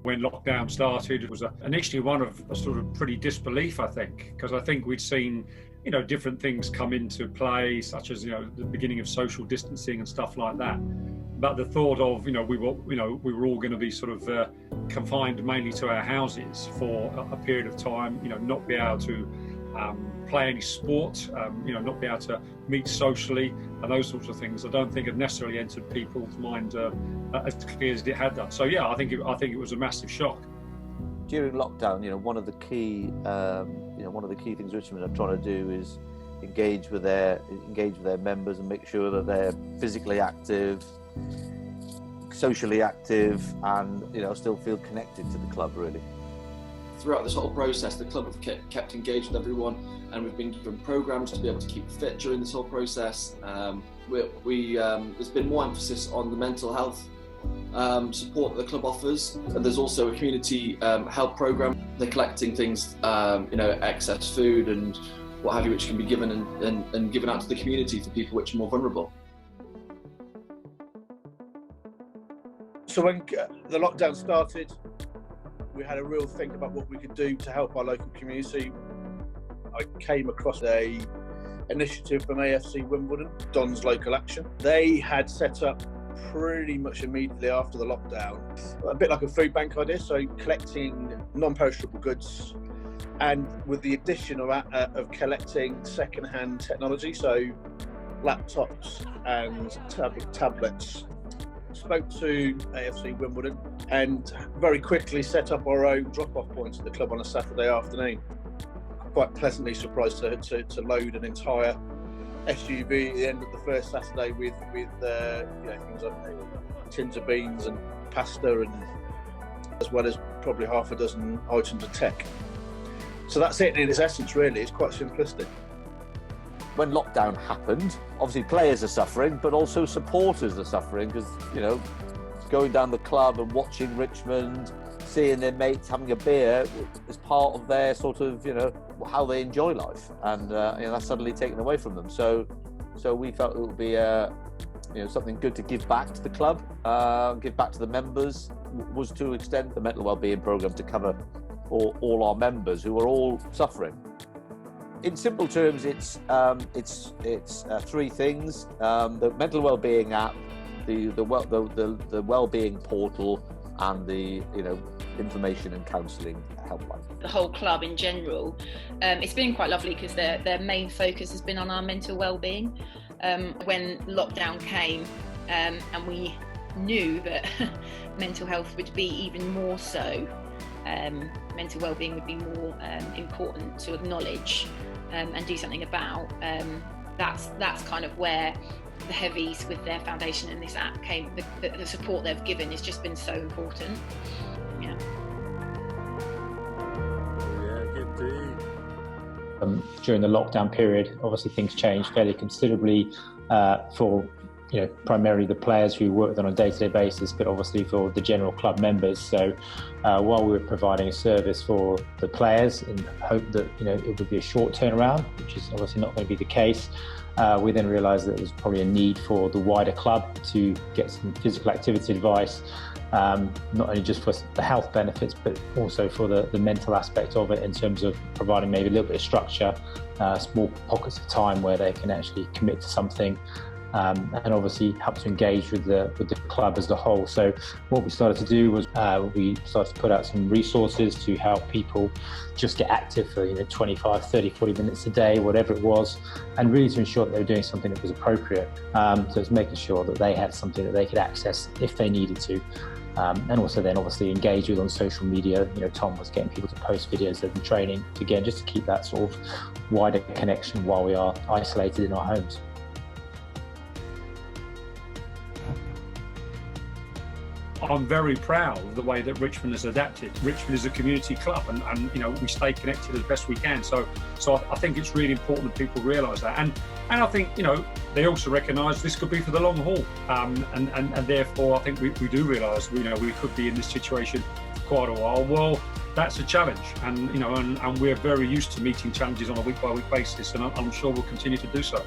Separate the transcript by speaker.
Speaker 1: When lockdown started, it was initially one of a sort of pretty disbelief, I think, because I think we'd seen, different things come into play, such as, the beginning of social distancing and stuff like that. But the thought of, we were all going to be sort of confined mainly to our houses for a period of time, not be able to play any sport, not be able to meet socially and those sorts of things, I don't think have necessarily entered people's mind as clear as it had done. So yeah, I think it was a massive shock.
Speaker 2: During lockdown, one of the key things Richmond are trying to do is engage with their members and make sure that they're physically active, socially active, and still feel connected to the club really.
Speaker 3: Throughout this whole process, the club have kept engaged with everyone, and we've been given programmes to be able to keep fit during this whole process. There's been more emphasis on the mental health support that the club offers, and there's also a community health programme. They're collecting things, excess food and what have you, which can be given and given out to the community for people which are more vulnerable.
Speaker 4: So when the lockdown started, we had a real think about what we could do to help our local community. I came across a initiative from AFC Wimbledon, Don's Local Action. They had set up pretty much immediately after the lockdown, a bit like a food bank idea, so collecting non-perishable goods, and with the addition of collecting second-hand technology, so laptops and tablets. Spoke to AFC Wimbledon and very quickly set up our own drop-off points at the club on a Saturday afternoon. Quite pleasantly surprised to load an entire SUV at the end of the first Saturday with things like tins of beans and pasta, and as well as probably half a dozen items of tech. So that's it in its essence really. It's quite simplistic.
Speaker 2: When lockdown happened, obviously players are suffering, but also supporters are suffering because, going down the club and watching Richmond, seeing their mates having a beer is part of their sort of, how they enjoy life. And, that's suddenly taken away from them. So we felt it would be, something good to give back to the club, give back to the members, was to extend the mental wellbeing programme to cover all our members who are all suffering. In simple terms, it's three things: the mental wellbeing app, the wellbeing portal, and the information and counselling helpline.
Speaker 5: The whole club in general, it's been quite lovely because their main focus has been on our mental wellbeing. When lockdown came, and we knew that mental health would be even more so. Mental wellbeing would be more important to acknowledge and do something about. That's kind of where the Heavies with their foundation and this app came. The support they've given has just been so important. Yeah.
Speaker 6: During the lockdown period, obviously things changed fairly considerably for primarily the players who worked on a day-to-day basis, but obviously for the general club members. So while we were providing a service for the players in hope that it would be a short turnaround, which is obviously not going to be the case, we then realised that there was probably a need for the wider club to get some physical activity advice, not only just for the health benefits, but also for the mental aspect of it in terms of providing maybe a little bit of structure, small pockets of time where they can actually commit to something. And obviously help to engage with the club as a whole. So what we started to do was we started to put out some resources to help people just get active for 25, 30, 40 minutes a day, whatever it was, and really to ensure that they were doing something that was appropriate. So it's making sure that they had something that they could access if they needed to. And also then obviously engage with on social media. Tom was getting people to post videos of the training, again, just to keep that sort of wider connection while we are isolated in our homes.
Speaker 1: I'm very proud of the way that Richmond has adapted. Richmond is a community club, and we stay connected as best we can. So I think it's really important that people realise that, and I think they also recognise this could be for the long haul, and therefore I think we do realise we could be in this situation for quite a while. Well, that's a challenge, and we're very used to meeting challenges on a week by week basis, and I'm sure we'll continue to do so.